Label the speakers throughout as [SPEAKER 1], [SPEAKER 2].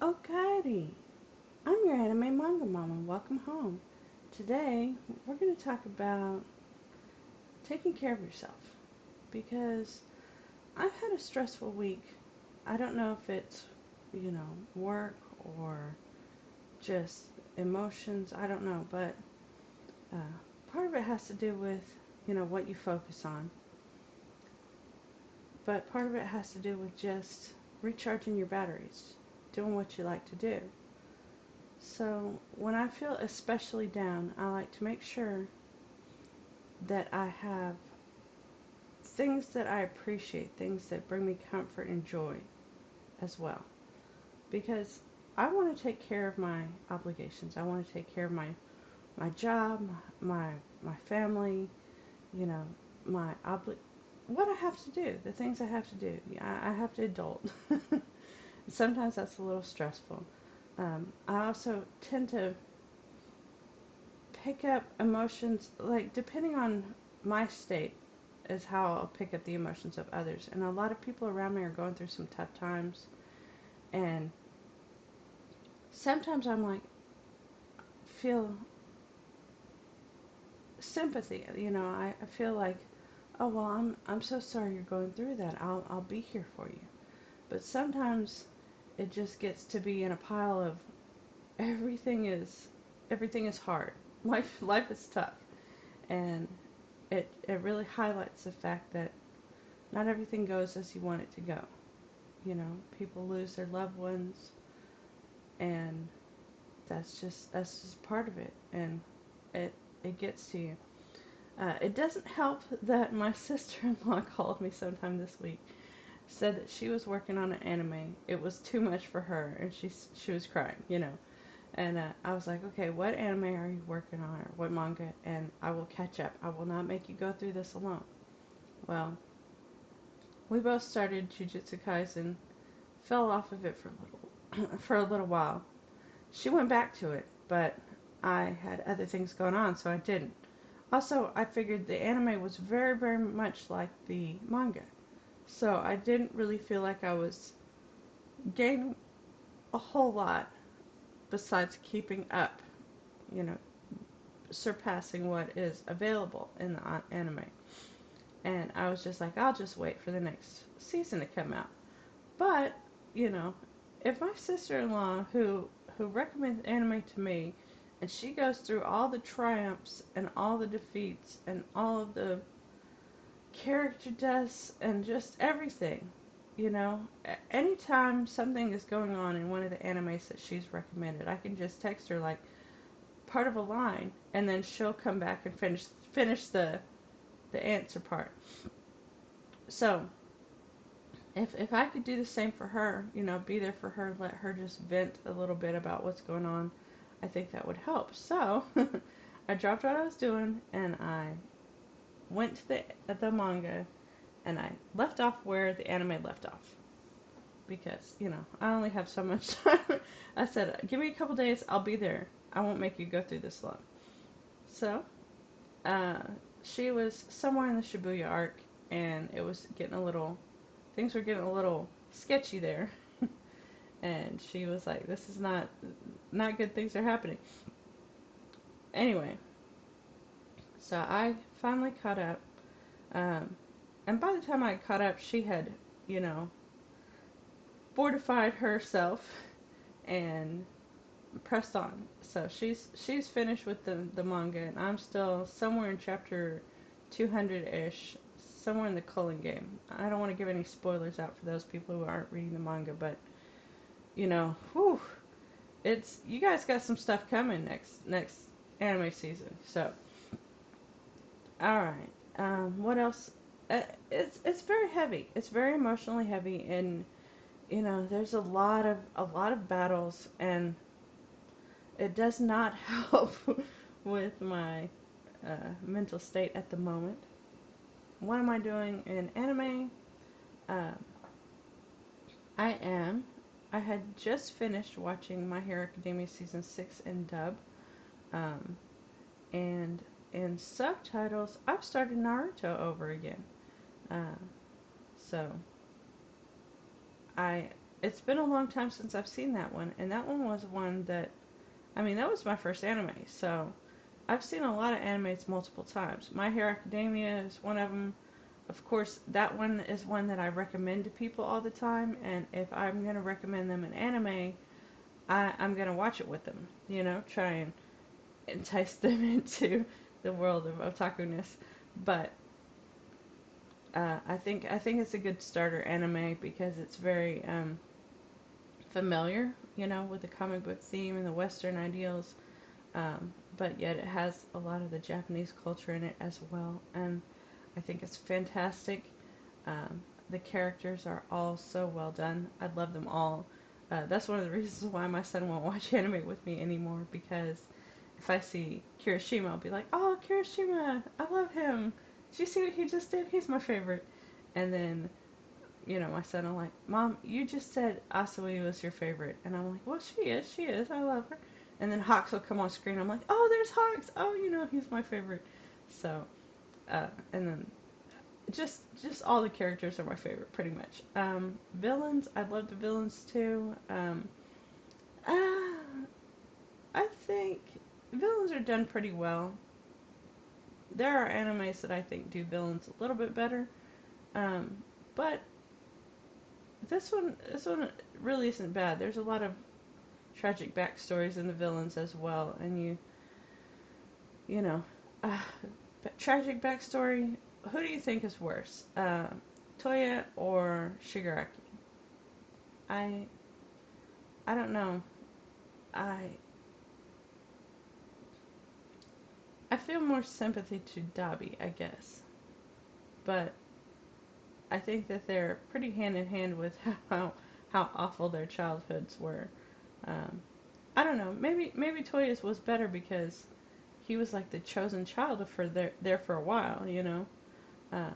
[SPEAKER 1] Alrighty, I'm your anime manga mama. Welcome home. Today, we're going to talk about taking care of yourself because I've had a stressful week. I don't know if it's, work or just emotions. I don't know, but uh, part of it has to do with, what you focus on, but part of it has to do with just recharging your batteries, doing what you like to do. So when I feel especially down, I like to make sure that I have things that I appreciate, things that bring me comfort and joy as well. Because I want to take care of my obligations. I want to take care of my job, my my family, you know, my what I have to do, the things I have to do. I have to adult. Sometimes that's a little stressful. I also tend to pick up emotions, like depending on my state is how I'll pick up the emotions of others. And a lot of people around me are going through some tough times, and sometimes I'm like feel sympathy. I feel like, oh well, I'm so sorry you're going through that. I'll be here for you. But sometimes it just gets to be in a pile of everything is everything is hard. Life is tough, and it really highlights the fact that not everything goes as you want it to go. People lose their loved ones, and that's just part of it, and it it gets to you. It doesn't help that my sister-in-law called me sometime this week, said that she was working on an anime. It was too much for her, and she was crying. And I was like, okay, what anime are you working on, or what manga? And I will catch up. I will not make you go through this alone. Well, we both started Jujutsu Kaisen, fell off of it for a little for a little while. She went back to it, but I had other things going on, so I didn't. Also, I figured the anime was very, very much like the manga, so I didn't really feel like I was gaining a whole lot besides keeping up, you know, surpassing what is available in the anime. And I was just like, I'll just wait for the next season to come out. But, you know, if my sister-in-law who recommends anime to me, and she goes through all the triumphs and all the defeats and all of the character deaths and just everything, anytime something is going on in one of the animes that she's recommended, I can just text her like part of a line, and then she'll come back and finish the answer part. So if I could do the same for her, be there for her, let her just vent a little bit about what's going on, I think that would help. So I dropped what I was doing, and I went to the manga, and I left off where the anime left off, because I only have so much time. I said, give me a couple days, I'll be there. I won't make you go through this long. So uh, she was somewhere in the Shibuya arc, and it was getting a little, things were getting a little sketchy there. And she was like, this is not good, things are happening. Anyway, so I finally caught up. And by the time I caught up, she had, you know, fortified herself and pressed on. So she's finished with the manga, and I'm still somewhere in chapter 200-ish, somewhere in the Culling game. I don't want to give any spoilers out for those people who aren't reading the manga, but whew, it's you guys got some stuff coming next anime season. So, all right, what else? It's very heavy. It's very emotionally heavy, and there's a lot of battles, and it does not help with my mental state at the moment. What am I doing in anime? Uh, I am. I had just finished watching My Hero Academia season 6 in dub, um, and in subtitles, I've started Naruto over again. Uh, so I it's been a long time since I've seen that one, and that one was one that, I mean, that was my first anime, so I've seen a lot of animes multiple times. My Hero Academia is one of them. Of course, that one is one that I recommend to people all the time, and if I'm going to recommend them an anime, I'm going to watch it with them, try and entice them into the world of otakuness. But I think it's a good starter anime because it's very familiar, with the comic book theme and the Western ideals. But yet it has a lot of the Japanese culture in it as well, and I think it's fantastic. The characters are all so well done. I love them all. That's one of the reasons why my son won't watch anime with me anymore, because if I see Kirishima, I'll be like, "Oh, Kirishima, I love him. Did you see what he just did? He's my favorite." And then, my son will like, "Mom, you just said Asui was your favorite." And I'm like, "Well, she is. I love her." And then Hawks will come on screen. I'm like, "Oh, there's Hawks. Oh, he's my favorite." So, and then just all the characters are my favorite, pretty much. Villains, I love the villains too. Uh, I think villains are done pretty well. There are animes that I think do villains a little bit better, um, but this one really isn't bad. There's a lot of tragic backstories in the villains as well, and you know, uh, tragic backstory. Who do you think is worse, Toya or Shigaraki? I I don't know. I I feel more sympathy to Dabi, I guess, but I think that they're pretty hand in hand with how awful their childhoods were. Um, I don't know. Maybe Toya's was better because he was like the chosen child for there for a while. Uh,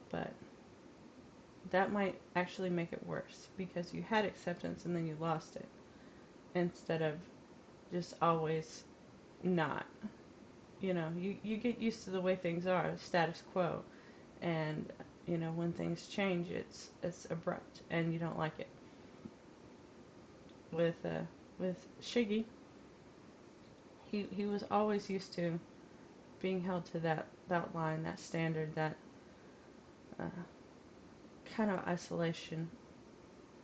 [SPEAKER 1] but that might actually make it worse because you had acceptance and then you lost it instead of just always not. You get used to the way things are, status quo, and when things change, it's abrupt and you don't like it. With Shiggy, he was always used to being held to that line, that standard, that uh, kind of isolation.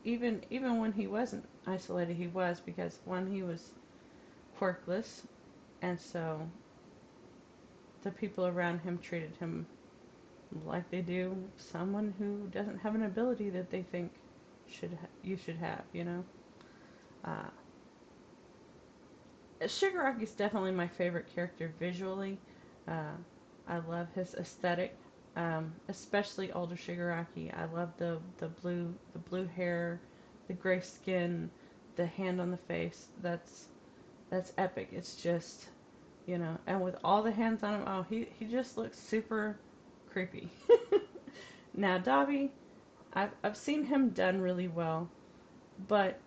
[SPEAKER 1] Even when he wasn't isolated, he was, because one, he was quirkless, and so the people around him treated him like they do someone who doesn't have an ability that they think you should have. Uh, Shigaraki is definitely my favorite character visually. Uh, I love his aesthetic, especially older Shigaraki. I love the blue hair, the gray skin, the hand on the face. That's epic. It's just, and with all the hands on him, oh, he just looks super creepy. Now Dabi, I've seen him done really well, but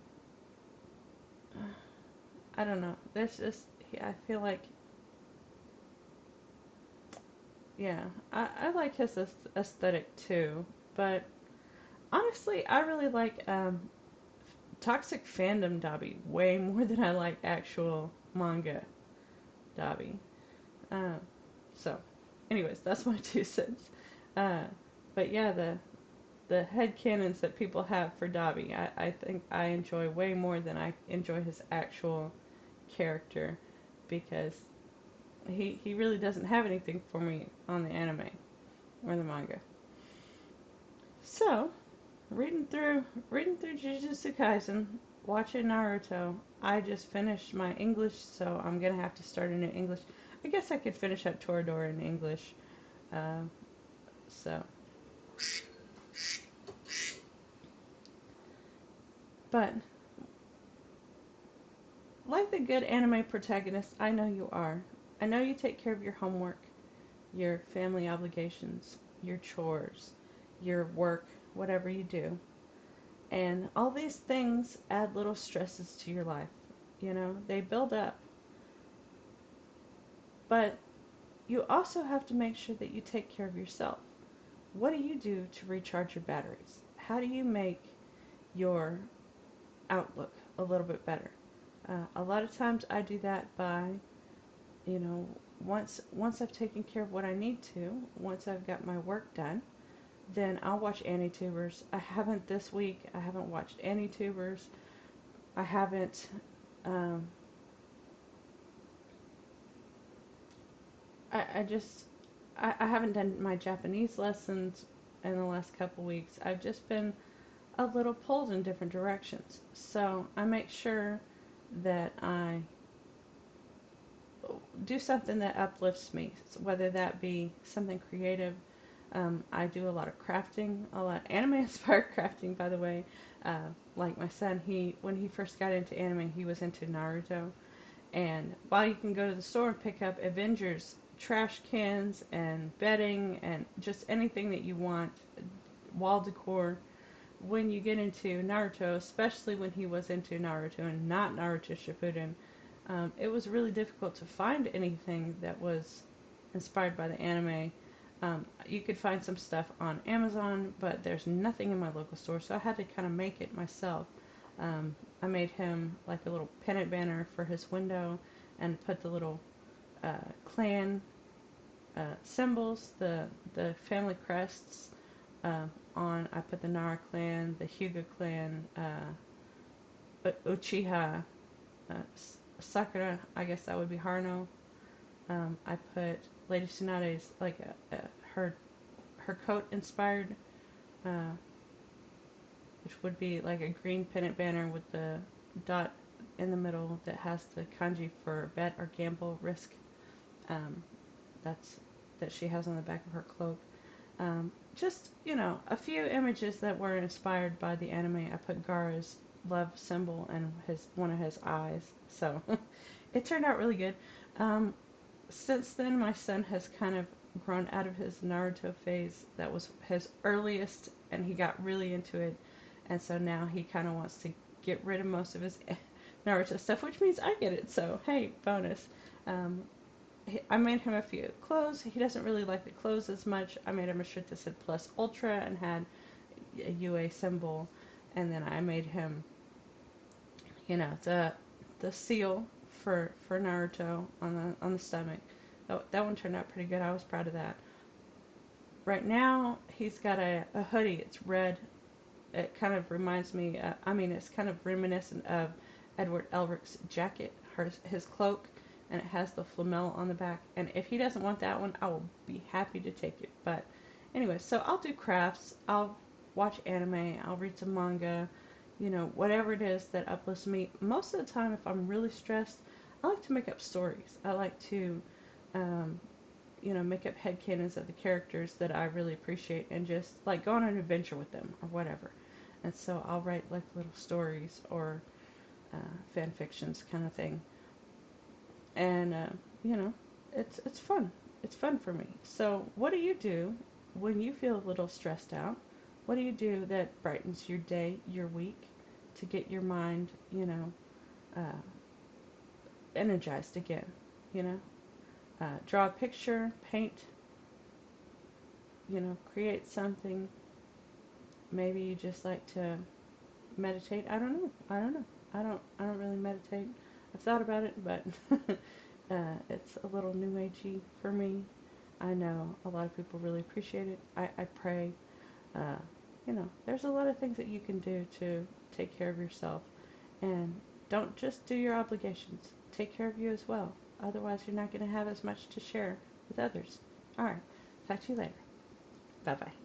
[SPEAKER 1] I don't know. There's just, I feel like, yeah, I like his aesthetic too, but honestly, I really like Toxic Fandom Dabi way more than I like actual manga Dabi. Uh, so, anyways, that's my 2 cents. Uh, but yeah, the headcanons that people have for Dabi, I think I enjoy way more than I enjoy his actual character, because he really doesn't have anything for me on the anime or the manga. So, reading through Jujutsu Kaisen, watching Naruto. I just finished my English, so I'm gonna have to start a new English. I guess I could finish up Toradora in English. Uh, so, but like the good anime protagonist I know you are, I know you take care of your homework, your family obligations, your chores, your work, whatever you do. And all these things add little stresses to your life. They build up. But you also have to make sure that you take care of yourself. What do you do to recharge your batteries? How do you make your outlook a little bit better. A lot of times I do that by, you know, once I've taken care of what I need to, once I've got my work done, then I'll watch AniTubers. I haven't this week. I haven't watched AniTubers. I haven't. Um, I just I haven't done my Japanese lessons in the last couple weeks. I've just been a little pulled in different directions. So I make sure that I do something that uplifts me, whether that be something creative. I do a lot of crafting, a lot of anime-inspired crafting, by the way. Like my son, when he first got into anime, he was into Naruto. And while you can go to the store and pick up Avengers trash cans and bedding and just anything that you want, wall decor, when you get into Naruto, especially when he was into Naruto and not Naruto Shippuden, it was really difficult to find anything that was inspired by the anime. You could find some stuff on Amazon, but there's nothing in my local store, so I had to kind of make it myself. I made him like a little pennant banner for his window and put the little clan symbols, the family crests on. I put the Nara clan, the Hyuga clan, Uchiha, uh, Sakura, I guess that would be Haruno. I put Lady Tsunade's, like her coat inspired, uh, which would be like a green pennant banner with the dot in the middle that has the kanji for bet or gamble risk. Um, that's that she has on the back of her cloak. Just, a few images that were inspired by the anime. I put Gaara's love symbol and one of his eyes. So it turned out really good. Um, since then, my son has kind of grown out of his Naruto phase. That was his earliest, and he got really into it. And so now he kind of wants to get rid of most of his Naruto stuff, which means I get it. So, hey, bonus. Um, I made him a few clothes. He doesn't really like the clothes as much. I made him a shirt that said Plus Ultra and had a UA symbol. And then I made him, the seal for Naruto on the stomach. That one turned out pretty good. I was proud of that. Right now, he's got a hoodie. It's red. It kind of reminds me. It's kind of reminiscent of Edward Elric's jacket, his cloak, and it has the flamel on the back. And if he doesn't want that one, I will be happy to take it. But anyway, so I'll do crafts. I'll watch anime. I'll read some manga. Whatever it is that uplifts me. Most of the time, if I'm really stressed, I like to make up stories. I like to, um, make up headcanons of the characters that I really appreciate and just like go on an adventure with them or whatever. And so I'll write like little stories or fan fictions kind of thing. And you know, it's fun. It's fun for me. So what do you do when you feel a little stressed out? What do you do that brightens your day, your week, to get your mind, uh, energized again? You know, draw a picture, paint, create something. Maybe you just like to meditate. I don't know. I don't know. I don't really meditate. I've thought about it, but it's a little new agey for me. I know a lot of people really appreciate it. I pray. Uh, there's a lot of things that you can do to take care of yourself. And don't just do your obligations. Take care of you as well. Otherwise, you're not going to have as much to share with others. All right. Talk to you later. Bye bye.